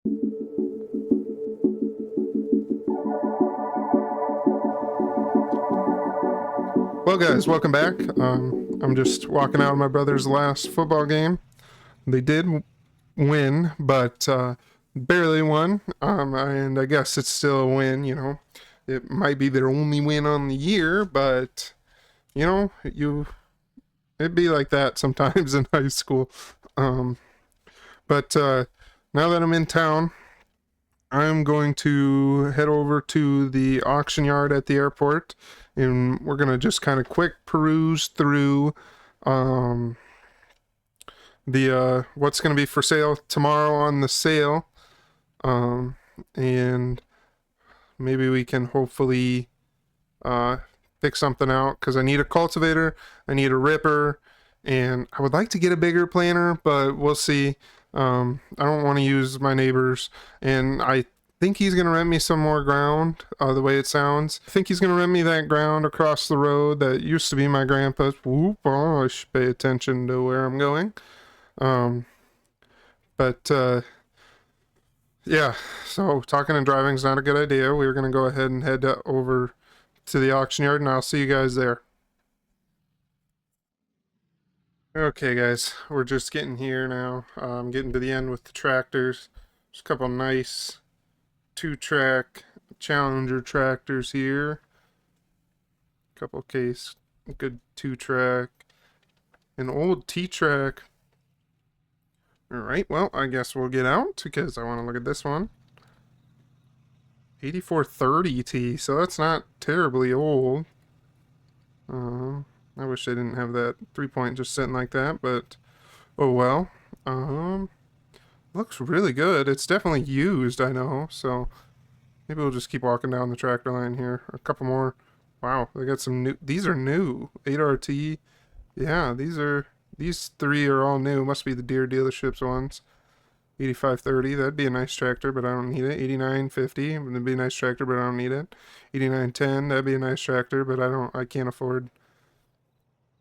Well, guys, welcome back. I'm just walking out of my brother's last football game. They did win, but barely won. And I guess it's still a win. It might be their only win on the year, but it'd be like that sometimes in high school. Um, but now that I'm in town, I'm going to head over to the auction yard at the airport, and we're gonna just kind of quick peruse through um, the what's gonna be for sale tomorrow on the sale, um, and maybe we can hopefully uh, pick something out because I need a cultivator, I need a ripper, and I would like to get a bigger planter, but we'll see. I don't want to use my neighbor's, and I think he's gonna rent me some more ground. The way it sounds, I think he's gonna rent me that ground across the road that used to be my grandpa's. Whoop! Oh, I should pay attention to where I'm going. Um, but yeah. So talking and driving is not a good idea. We're gonna go ahead and head over to the auction yard, and I'll see you guys there. Okay, guys, we're just getting here now. Getting to the end with the tractors. There's a couple nice two-track Challenger tractors here. Couple case, good two-track, an old T-track. All right, well, I guess we'll get out because I want to look at this one. 8430 T, so that's not terribly old. I wish I didn't have that 3-point just sitting like that, but oh well. Looks really good. It's definitely used, I know, so maybe we'll just keep walking down the tractor line here. A couple more. Wow, they got some new. These are new. 8RT. Yeah, these three are all new. Must be the Deere dealerships ones. 8530. That'd be a nice tractor, but I don't need it. 8950. That'd be a nice tractor, but I don't need it. 8910. That'd be a nice tractor, but I can't afford.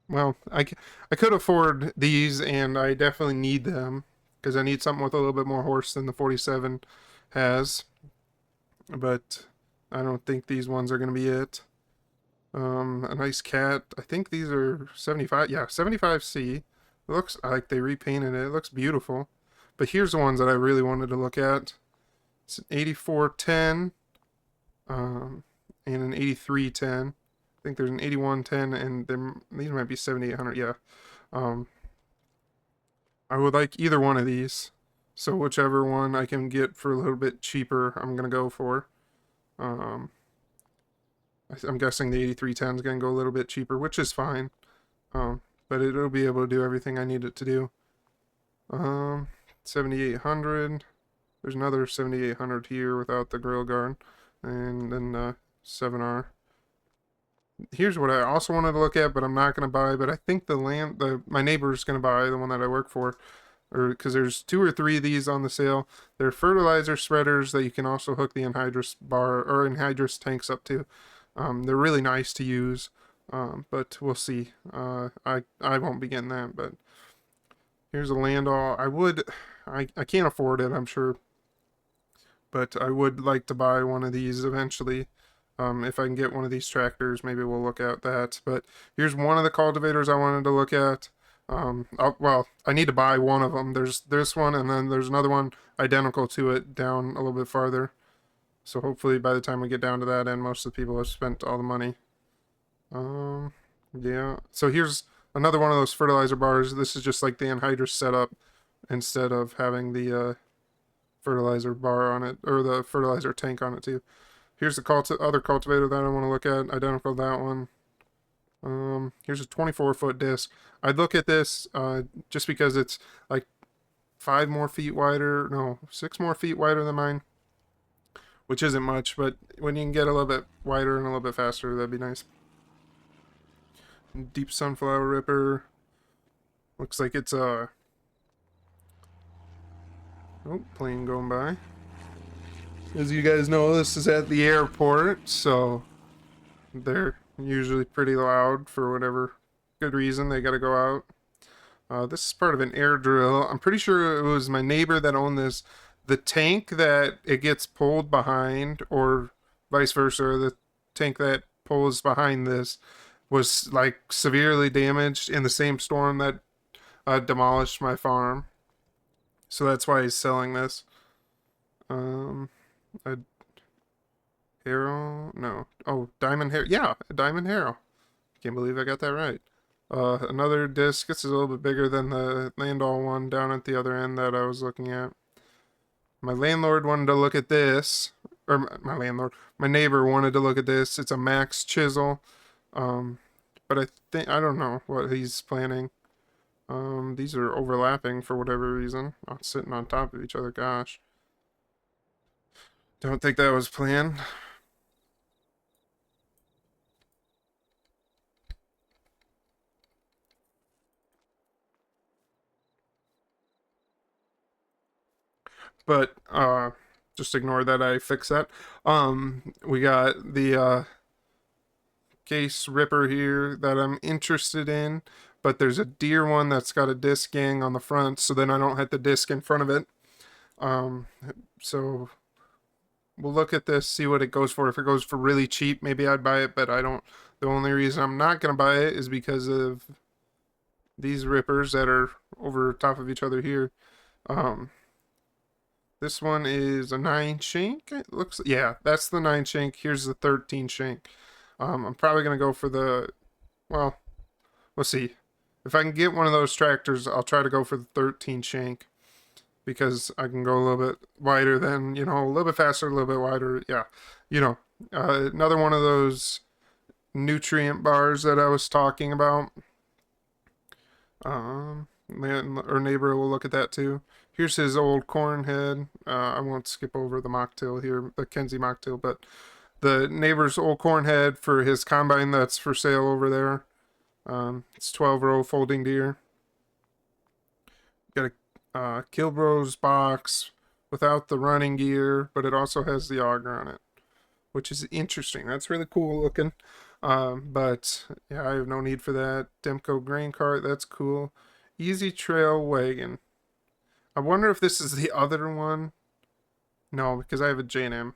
Well, I could afford these, and I definitely need them because I need something with a little bit more horse than the 47 has. But I don't think these ones are going to be it. A nice cat. I think these are 75. Yeah, 75C. It looks like they repainted it. It looks beautiful. But here's the ones that I really wanted to look at. It's an 8410 and an 8310. I think there's an 8110 and these might be 7800. Yeah. I would like either one of these. So whichever one I can get for a little bit cheaper, I'm going to go for. I'm guessing the 8310 is going to go a little bit cheaper, which is fine. But it'll be able to do everything I need it to do. 7800. There's another 7800 here without the grill guard. And then 7R. Here's what I also wanted to look at, but I'm not going to buy. But I think my neighbor's going to buy, the one that I work for, or because there's 2 or 3 of these on the sale. They're fertilizer spreaders that you can also hook the anhydrous bar or anhydrous tanks up to. They're really nice to use, but we'll see. I won't be getting that, but here's a Landau. I can't afford it, I'm sure, but I would like to buy one of these eventually. If I can get one of these tractors, maybe we'll look at that. But here's one of the cultivators I wanted to look at. Well, I need to buy one of them. There's this one, and then there's another one identical to it down a little bit farther. So hopefully by the time we get down to that end, most of the people have spent all the money. Yeah. So here's another one of those fertilizer bars. This is just like the anhydrous setup instead of having the fertilizer bar on it, or the fertilizer tank on it too. Here's the other cultivator that I want to look at, identical to that one. Here's a 24-foot disc. I'd look at this just because it's like 6 more feet wider than mine, which isn't much, but when you can get a little bit wider and a little bit faster, that'd be nice. Deep sunflower ripper. Looks like it's a plane going by. As you guys know, this is at the airport, so they're usually pretty loud for whatever good reason. They gotta go out. This is part of an air drill. I'm pretty sure it was my neighbor that owned this the tank that it gets pulled behind, or vice versa, the tank that pulls behind this was like severely damaged in the same storm that demolished my farm. So that's why he's selling this. Um, a Harrow? No. Oh, Diamond Harrow. Yeah, a Diamond Harrow. Can't believe I got that right. Another disc. This is a little bit bigger than the Landall one down at the other end that I was looking at. My landlord wanted to look at this. Or my landlord. My neighbor wanted to look at this. It's a Max chisel. Um, but I don't know what he's planning. These are overlapping for whatever reason. Not sitting on top of each other. Gosh. Don't think that was planned. But just ignore that I fixed that. We got the case ripper here that I'm interested in, but there's a deer one that's got a disc gang on the front, so then I don't hit the disc in front of it. Um, so we'll look at this, see what it goes for. If it goes for really cheap, maybe I'd buy it, but I don't. The only reason I'm not gonna buy it is because of these rippers that are over top of each other here. Um, this one is a 9 shank. It looks, yeah, that's the 9 shank. Here's the 13 shank. I'm probably gonna go for the, well, we'll see. If I can get one of those tractors, I'll try to go for the 13 shank because I can go a little bit wider than, a little bit faster, a little bit wider. Yeah, you know, another one of those nutrient bars that I was talking about. Our neighbor will look at that too. Here's his old corn head. I won't skip over the mocktail here, the Kenzie mocktail, but the neighbor's old corn head for his combine that's for sale over there. It's 12-row folding deer. Got a Kilbros box without the running gear, but it also has the auger on it, which is interesting. That's really cool looking. But yeah, I have no need for that. Demco grain cart, that's cool. Easy Trail wagon. I wonder if this is the other one. No, because I have a J&M.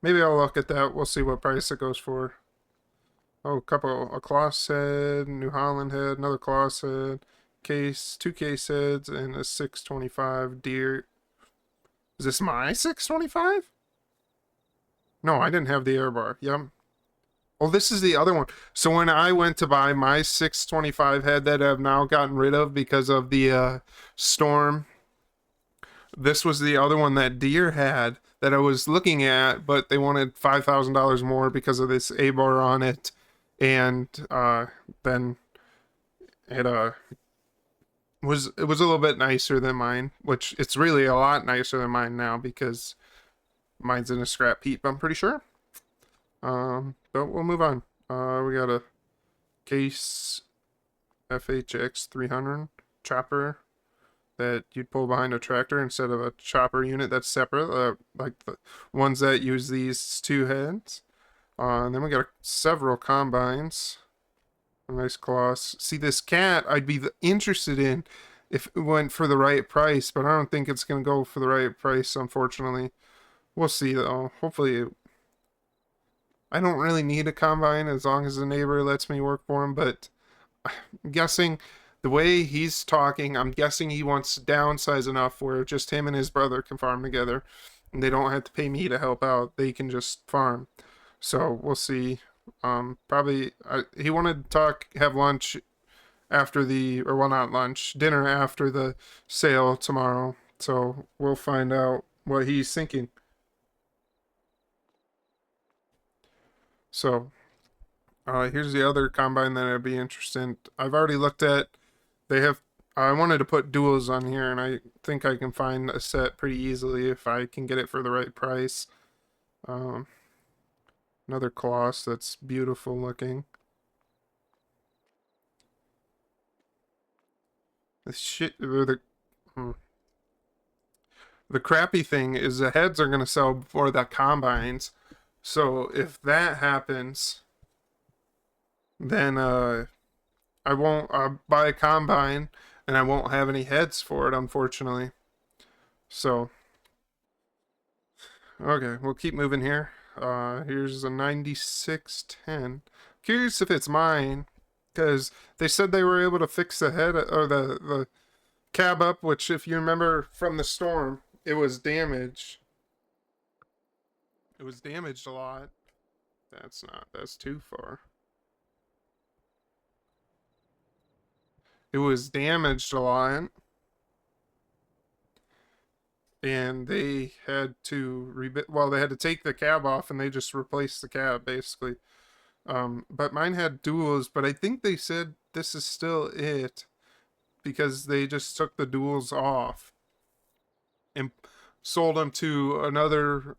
Maybe I'll look at that. We'll see what price it goes for. Oh, a Kloss head, New Holland head, another Kloss head, case, 2 case heads, and a 625 deer. Is this my 625? No, I didn't have the air bar. Yep. Oh, this is the other one. So when I went to buy my 625 head that I've now gotten rid of because of the storm, this was the other one that deer had that I was looking at, but they wanted $5,000 more because of this A-bar on it. And then it was a little bit nicer than mine, which it's really a lot nicer than mine now because mine's in a scrap heap, I'm pretty sure. But we'll move on. We got a Case FHX 300 chopper that you'd pull behind a tractor instead of a chopper unit that's separate, like the ones that use these 2 heads. And then we got several combines. A nice Kloss. See, this cat I'd be interested in if it went for the right price, but I don't think it's going to go for the right price, unfortunately. We'll see, though. Hopefully, I don't really need a combine as long as the neighbor lets me work for him, but I'm guessing the way he's talking, I'm guessing he wants to downsize enough where just him and his brother can farm together, and they don't have to pay me to help out. They can just farm. So we'll see. Probably he wanted to have lunch after not lunch, dinner after the sale tomorrow. So we'll find out what he's thinking. So here's the other combine that I'd be interested in. I've already looked at. I wanted to put duals on here, and I think I can find a set pretty easily if I can get it for the right price. Another Kloss that's beautiful looking. The crappy thing is the heads are going to sell before the combines. So if that happens, then I won't buy a combine and I won't have any heads for it, unfortunately. So, okay, we'll keep moving here. Here's a 9610. Curious if it's mine, because they said they were able to fix the head or the cab up, which, if you remember from the storm, it was damaged. It was damaged a lot. That's too far. It was damaged a lot, and they had to they had to take the cab off, and they just replaced the cab basically. But mine had duals, but I think they said this is still it because they just took the duals off and sold them to another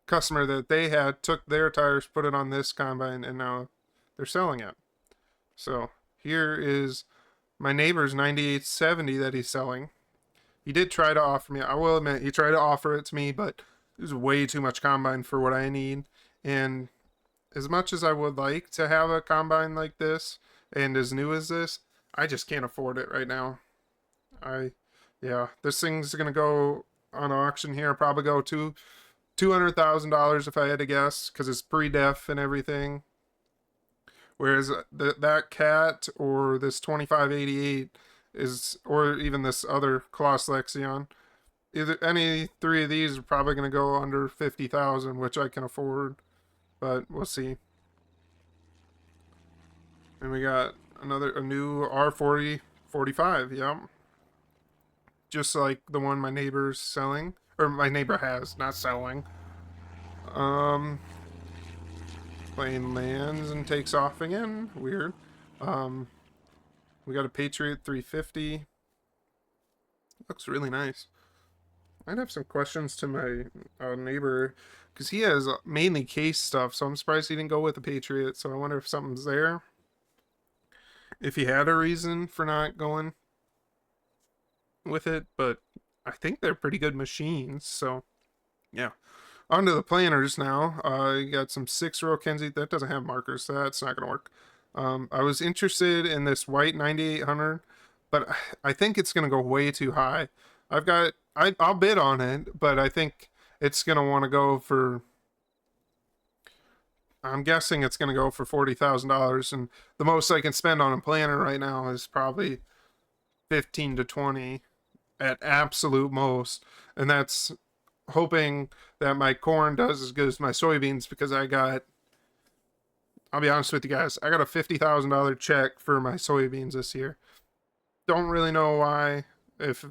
customer that they had, took their tires, put it on this combine, and now they're selling it. So here is my neighbor's 9870 that he's selling. He did try to offer me, I will admit, he tried to offer it to me, but it was way too much combine for what I need. And as much as I would like to have a combine like this and as new as this, I just can't afford it right now. Yeah, this thing's gonna go on auction here. Probably go to $200,000 if I had to guess, because it's pre-def and everything. Whereas that cat or this 2588 is, or even this other Colossus Lexion, either any three of these are probably going to go under 50,000, which I can afford, but we'll see. And we got a new R40 45, yeah, just like the one my neighbor's selling, or my neighbor has, not selling. Plane lands and takes off again. Weird. We got a Patriot 350. Looks really nice. I'd have some questions to my neighbor because he has mainly case stuff, so I'm surprised he didn't go with the Patriot. So I wonder if something's there. If he had a reason for not going with it, but I think they're pretty good machines. So yeah. Onto the planners now. You got some 6-row Kenzie. That doesn't have markers, so that's not going to work. I was interested in this white 9800, but I think it's going to go way too high. I'll bid on it, but I think it's going to want to go for, I'm guessing it's going to go for $40,000, and the most I can spend on a planner right now is probably 15 to 20 at absolute most, and that's hoping that my corn does as good as my soybeans, because I'll be honest with you guys, I got a $50,000 check for my soybeans this year. Don't really know why. It's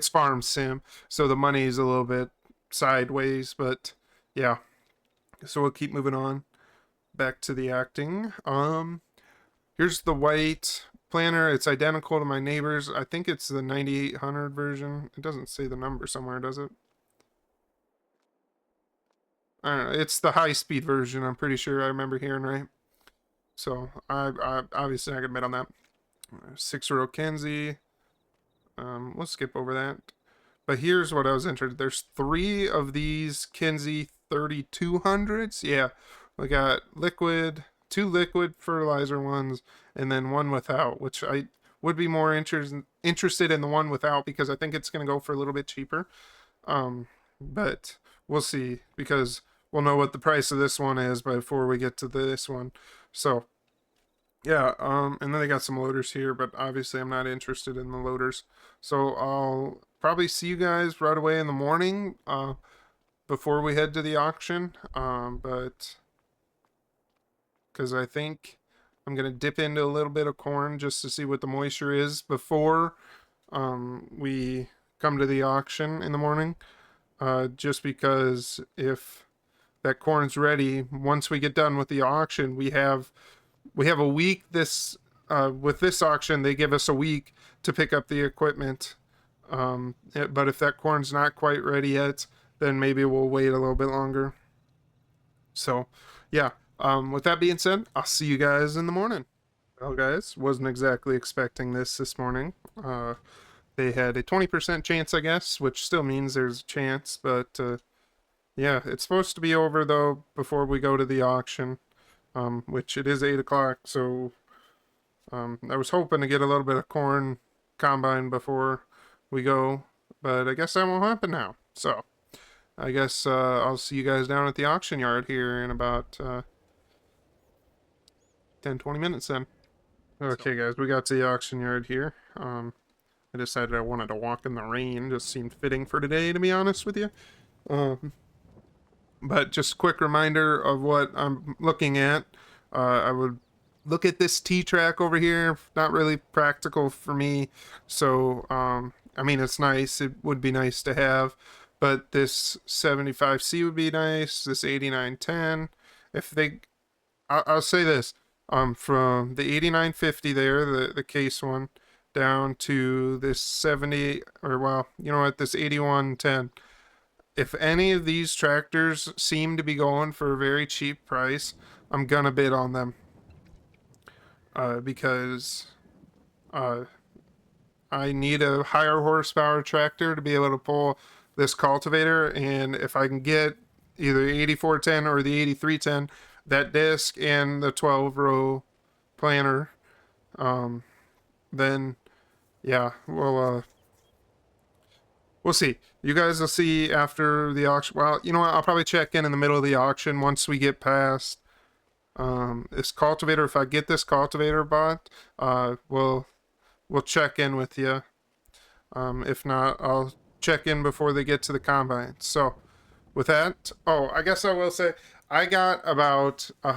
farm sim, so the money's a little bit sideways, but yeah. So we'll keep moving on. Back to the acting. Here's the white planner. It's identical to my neighbor's. I think it's the 9800 version. It doesn't say the number somewhere, does it? I don't know. It's the high-speed version. I'm pretty sure I remember hearing right. So I obviously I can bet on that. 6-row Kenzie. Let's skip over that. But here's what I was interested. There's 3 of these Kenzie 3200s. Yeah, we got liquid, 2 liquid fertilizer ones, and then 1 without, which I would be more interested in the 1 without because I think it's going to go for a little bit cheaper. But we'll see, because we'll know what the price of this one is before we get to this one. So yeah, and then they got some loaders here, but obviously I'm not interested in the loaders. So I'll probably see you guys right away in the morning before we head to the auction. But because I think I'm going to dip into a little bit of corn just to see what the moisture is before we come to the auction in the morning. Just because if that corn's ready, once we get done with the auction, we have a week. With this auction, they give us a week to pick up the equipment. But if that corn's not quite ready yet, then maybe we'll wait a little bit longer. So yeah, with that being said, I'll see you guys in the morning. Well guys, wasn't exactly expecting this morning. They had a 20% chance, I guess, which still means there's a chance, but yeah, it's supposed to be over though before we go to the auction. Which it is 8 o'clock, so I was hoping to get a little bit of corn combine before we go. But I guess that won't happen now. So I guess I'll see you guys down at the auction yard here in about 10, 20 minutes then. Okay, guys, we got to the auction yard here. I decided I wanted to walk in the rain. Just seemed fitting for today, to be honest with you. Um, but just a quick reminder of what I'm looking at. I would look at this T-track over here. Not really practical for me. So, I mean, it's nice. It would be nice to have. But this 75C would be nice. This 8910. If they, I'll say this. From the 8950 there, the case one, down to this 70, or well, you know what, this 8110. If any of these tractors seem to be going for a very cheap price, I'm gonna bid on them. Because uh, I need a higher horsepower tractor to be able to pull this cultivator, and if I can get either 8410 or the 8310, that disc and the 12 row planter, then yeah, we'll see. You guys will see after the auction. Well, you know what? I'll probably check in the middle of the auction once we get past this cultivator. If I get this cultivator bought, we'll check in with you. If not, I'll check in before they get to the combine. So with that, oh, I guess I will say I got about I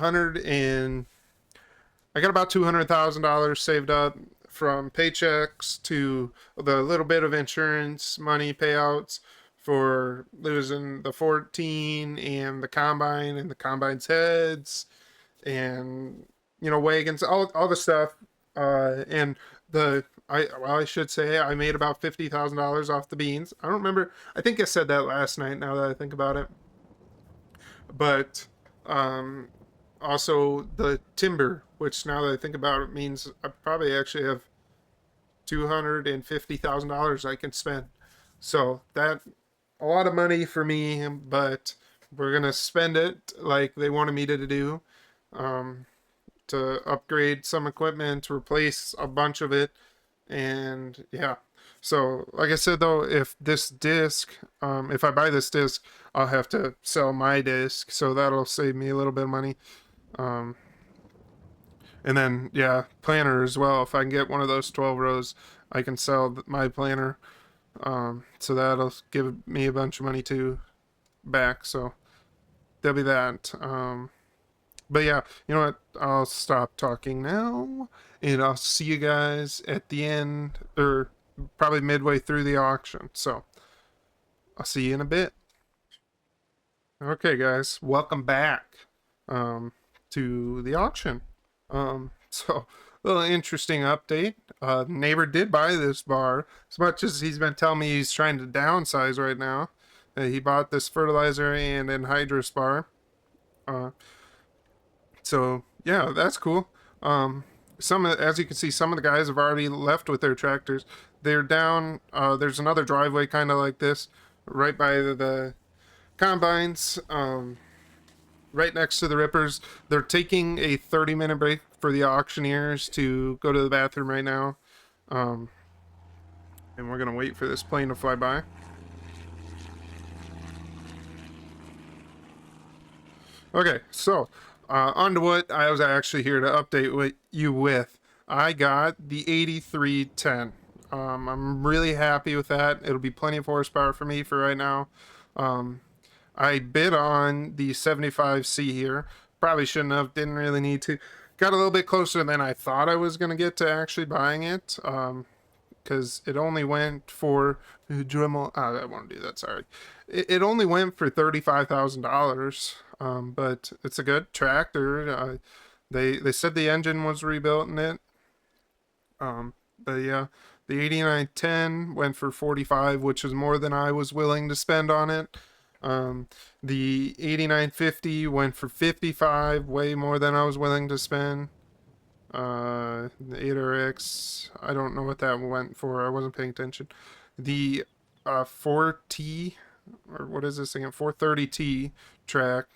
got about $200,000 saved up from paychecks to the little bit of insurance money payouts for losing the 14 and the combine's heads and wagons, all the stuff. And I should say I made about $50,000 off the beans. I don't remember. I think I said that last night. Now that I think about it, but um, also the timber, which now that I think about it means I probably actually have $250,000 I can spend. So that a lot of money for me, but we're gonna spend it like they wanted me to do, um, to upgrade some equipment, to replace a bunch of it, and yeah. So like I said though, if this disc, if I buy this disc, I'll have to sell my disc, so that'll save me a little bit of money. Um, and then yeah, planner as well. If I can get one of those 12 rows, I can sell my planner. So that'll give me a bunch of money too back. So there'll be that. But yeah, you know what? I'll stop talking now, and I'll see you guys at the end, or probably midway through the auction. So I'll see you in a bit. Okay, guys, welcome back to the auction. So a little interesting update. Neighbor did buy this bar, as much as he's been telling me he's trying to downsize right now. He bought this fertilizer and anhydrous bar. Uh, so yeah, that's cool. As you can see, some of the guys have already left with their tractors. They're down. There's another driveway kind of like this, right by the combines. Right next to the rippers. They're taking a 30-minute break for the auctioneers to go to the bathroom right now. And we're going to wait for this plane to fly by. Okay, so on to what I was actually here to update you with. I got the 8310. I'm really happy with that. It'll be plenty of horsepower for me for right now. I bid on the 75C here. Probably shouldn't have, didn't really need to. Got a little bit closer than I thought I was going to get to actually buying it. Because it only went for Dremel. I won't do that, sorry. It only went for $35,000. But it's a good tractor. They said the engine was rebuilt in it. But yeah, the 8910 went for 45, which is more than I was willing to spend on it. The 8950 went for 55, way more than I was willing to spend. The 8RX, I don't know what that went for. I wasn't paying attention. The 4T, or what is this again? 430T track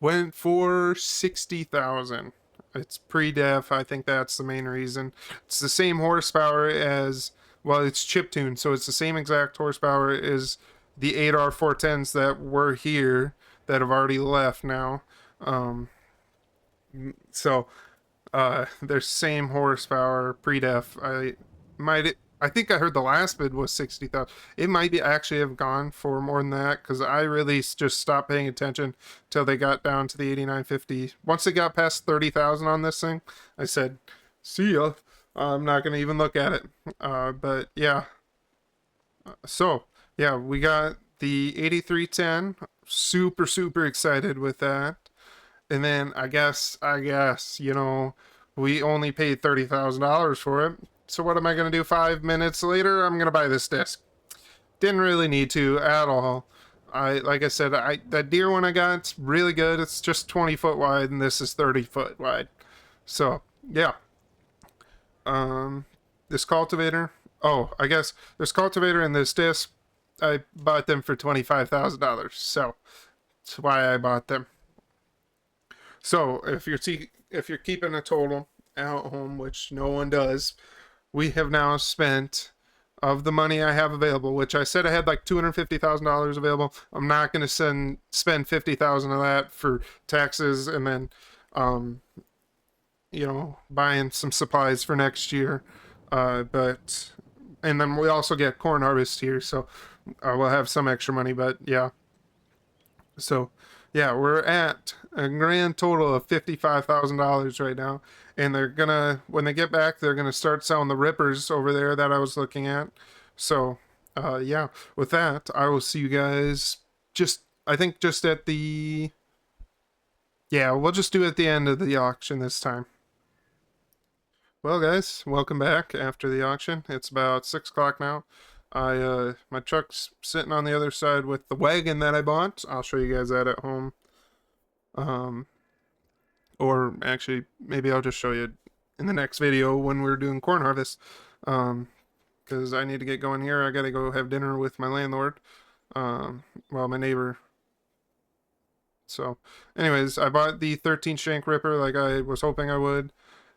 went for 60,000. It's pre-def. I think that's the main reason. It's the same horsepower as well, it's chip tuned, so it's the same exact horsepower as the 8R410s that were here that have already left now. Um, so they're same horsepower pre-def. I think I heard the last bid was 60,000. It might be actually have gone for more than that because I really just stopped paying attention till they got down to the 8950. Once they got past 30,000 on this thing, I said, "See ya." I'm not gonna even look at it. But yeah, so yeah, we got the 8310. Super excited with that. And then I guess, we only paid $30,000 for it. So what am I gonna do 5 minutes later? I'm gonna buy this disc. Didn't really need to at all. Like I said, that deer one I got's really good. It's just 20 foot wide, and this is 30 foot wide. So yeah. Um, this cultivator. Oh, I guess this cultivator and this disc. I bought them for $25,000. So that's why I bought them. So if you're keeping a total at home, which no one does, we have now spent of the money I have available, which I said I had like $250,000 available. I'm not going to spend 50,000 of that for taxes and then, um, buying some supplies for next year. But and then we also get corn harvest here, so we'll have some extra money. But yeah, so yeah, we're at a grand total of $55,000 right now, and they're gonna when they get back, they're gonna start selling the rippers over there that I was looking at. So yeah, with that, I will see you guys I think just at the yeah, we'll just do it at the end of the auction this time. Well, guys, welcome back after the auction. It's about 6 o'clock now. My truck's sitting on the other side with the wagon that I bought. I'll show you guys that at home. Um, or actually, maybe I'll just show you in the next video when we're doing corn harvest. Because I need to get going here. I gotta go have dinner with my landlord. My neighbor. So, anyways, I bought the 13 shank ripper like I was hoping I would.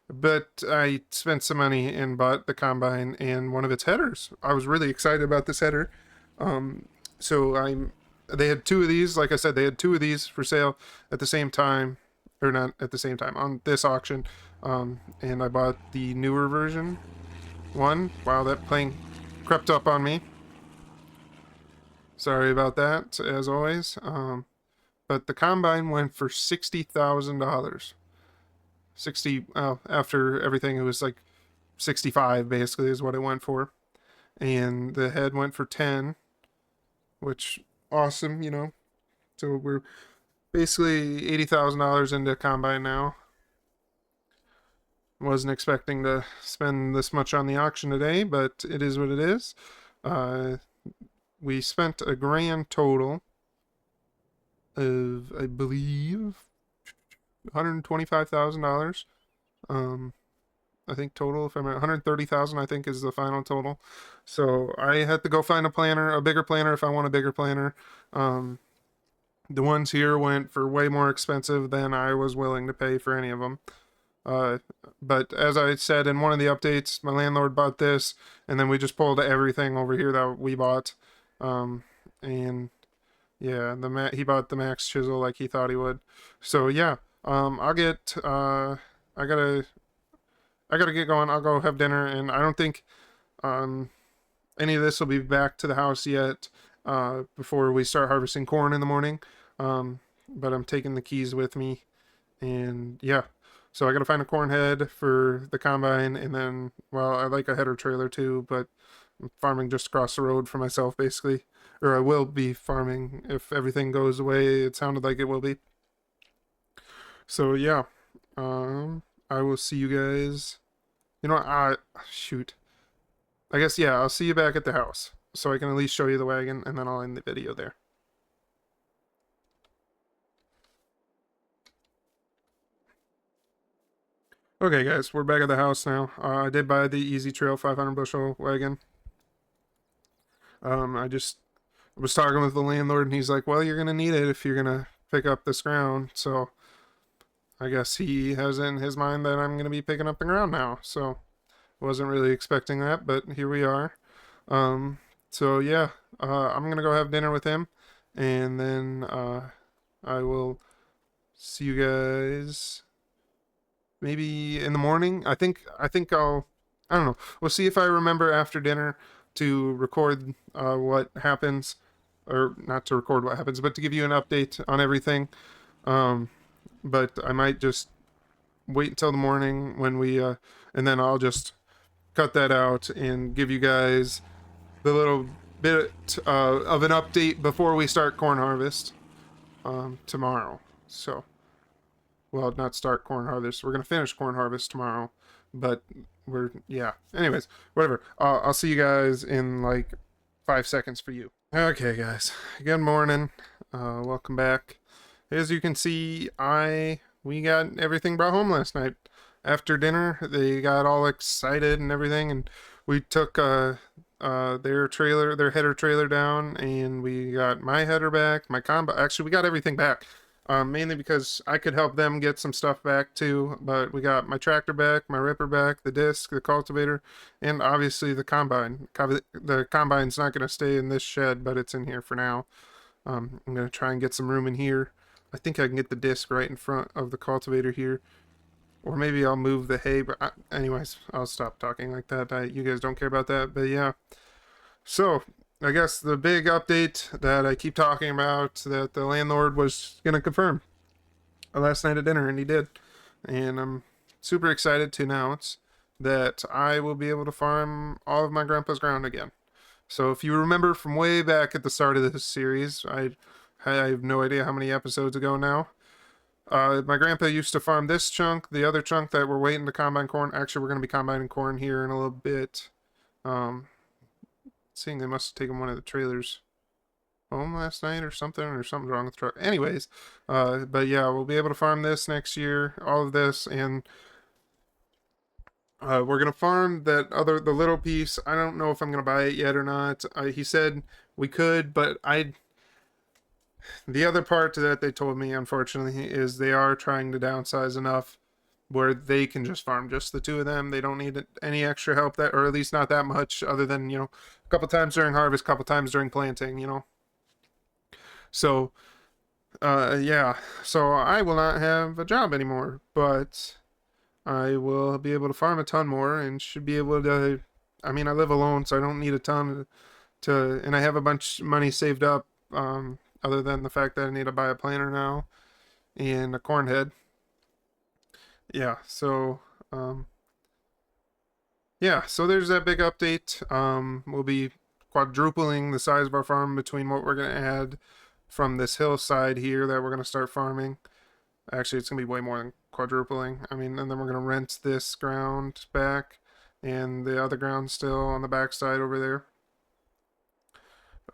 But I spent some money and bought the combine and one of its headers. I was really excited about this header. Um, so they had two of these. Like I said, they had two of these for sale at the same time, or not at the same time on this auction. And I bought the newer version one. Wow, that plane crept up on me. Sorry about that, as always. But the combine went for $60,000. 60 after everything it was like 65 basically is what it went for, and the head went for 10, which awesome. So we're basically $80,000 into combine now. Wasn't expecting to spend this much on the auction today, but it is what it is. We spent a grand total of, I believe, $125,000. I think total, if I'm at 130,000, I think is the final total. So I had to go find a bigger planner if I want a bigger planner. The ones here went for way more expensive than I was willing to pay for any of them. But as I said in one of the updates, my landlord bought this, and then we just pulled everything over here that we bought. And yeah, he bought the max chisel like he thought he would. So yeah. I'll get I gotta get going. I'll go have dinner, and I don't think any of this will be back to the house yet before we start harvesting corn in the morning. But I'm taking the keys with me, and yeah. So I gotta find a corn head for the combine, and then I like a header trailer too, but I'm farming just across the road for myself basically, or I will be farming if everything goes the way it sounded like it will be. So yeah, I will see you guys. Shoot. I guess yeah, I'll see you back at the house, so I can at least show you the wagon, and then I'll end the video there. Okay, guys, we're back at the house now. I did buy the Easy Trail 500 bushel wagon. I was talking with the landlord, and he's like, "Well, you're gonna need it if you're gonna pick up this ground." So I guess he has in his mind that I'm going to be picking up the ground now. So Wasn't really expecting that, but here we are. Um, so yeah, I'm gonna go have dinner with him, and then I will see you guys maybe in the morning. I think I don't know. We'll see if I remember after dinner to record what happens, or not to record what happens, but to give you an update on everything. Um, but I might just wait until the morning when and then I'll just cut that out and give you guys the little bit of an update before we start corn harvest tomorrow. So, well, not start corn harvest. We're gonna finish corn harvest tomorrow, but yeah. Anyways, whatever. I'll see you guys in like 5 seconds for you. Okay, guys. Good morning. Welcome back. As you can see, we got everything brought home last night. After dinner, they got all excited and everything, and we took their header trailer down, and we got my header back, my combo. Actually, we got everything back. Mainly because I could help them get some stuff back too, but we got my tractor back, my ripper back, the disc, the cultivator, and obviously the combine. The combine's not going to stay in this shed, but it's in here for now. I'm going to try and get some room in here. I think I can get the disc right in front of the cultivator here. Or maybe I'll move the hay, but anyways, I'll stop talking like that. You guys don't care about that, but yeah. So, I guess the big update that I keep talking about that the landlord was going to confirm last night at dinner, and he did. And I'm super excited to announce that I will be able to farm all of my grandpa's ground again. So if you remember from way back at the start of this series, I have no idea how many episodes ago now. My grandpa used to farm this chunk, the other chunk that we're waiting to combine corn. Actually, we're going to be combining corn here in a little bit. Seeing they must have taken one of the trailers home last night or something's wrong with the truck. Anyways, but yeah, we'll be able to farm this next year, all of this, and we're gonna farm the little piece. I don't know if I'm gonna buy it yet or not. He said we could, but the other part that they told me, unfortunately, is they are trying to downsize enough where they can just farm just the two of them. They don't need any extra help, that, or at least not that much, other than a couple times during harvest, couple times during planting. So yeah, so I will not have a job anymore, but I will be able to farm a ton more and should be able to. I mean, I live alone, so I don't need a ton and I have a bunch of money saved up. Other than the fact that I need to buy a planter now and a corn head. Yeah, so yeah, so there's that big update. We'll be quadrupling the size of our farm between what we're gonna add from this hillside here that we're gonna start farming. Actually, it's gonna be way more than quadrupling. I mean, and then we're gonna rent this ground back and the other ground still on the backside over there.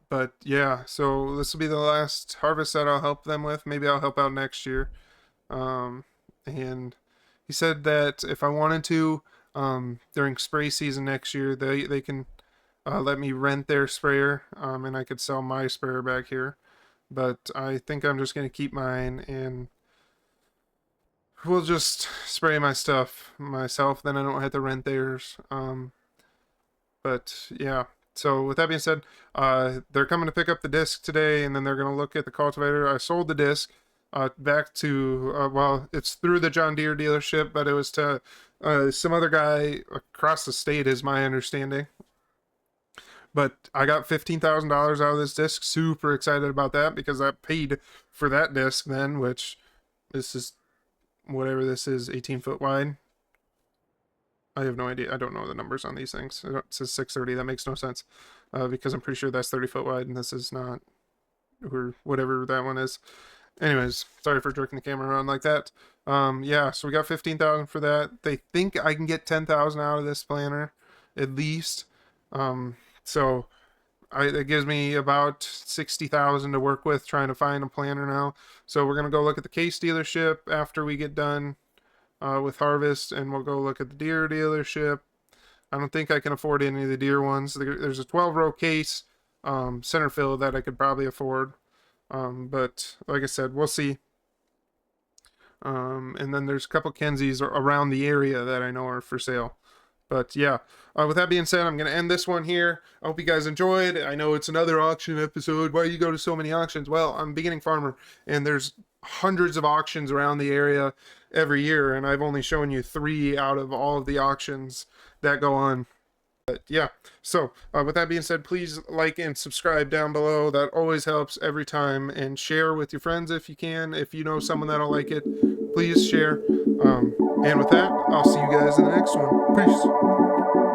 But yeah, so this will be the last harvest that I'll help them with. Maybe I'll help out next year. And he said that if I wanted to, during spray season next year, they can let me rent their sprayer, and I could sell my sprayer back here. But I think I'm just gonna keep mine, and we'll just spray my stuff myself. Then I don't have to rent theirs. But yeah. So with that being said, they're coming to pick up the disc today, and then they're going to look at the cultivator. I sold the disc back to, well, it's through the John Deere dealership, but it was to some other guy across the state, is my understanding. But I got $15,000 out of this disc. Super excited about that because I paid for that disc then, which this is whatever this is, 18-foot wide. I have no idea. I don't know the numbers on these things. It says 630. That makes no sense because I'm pretty sure that's 30-foot wide and this is not, or whatever that one is. Anyways, sorry for jerking the camera around like that. Yeah, so we got 15,000 for that. They think I can get 10,000 out of this planter at least. So it gives me about 60,000 to work with trying to find a planter now. So we're gonna go look at the Case dealership after we get done with harvest, and we'll go look at the Deere dealership. I don't think I can afford any of the Deere ones. There's a 12-row Case center fill that I could probably afford, but like I said, we'll see. And then there's a couple Kensies around the area that I know are for sale. But yeah, with that being said, I'm going to end this one here. I hope you guys enjoyed. I know it's another auction episode. Why you go to so many auctions? Well, I'm a beginning farmer, and there's hundreds of auctions around the area every year, and I've only shown you 3 out of all of the auctions that go on. But yeah, so with that being said, please like and subscribe down below. That always helps every time. And share with your friends if you can. If you know someone that'll like it, please share. And with that, I'll see you guys in the next one. Peace.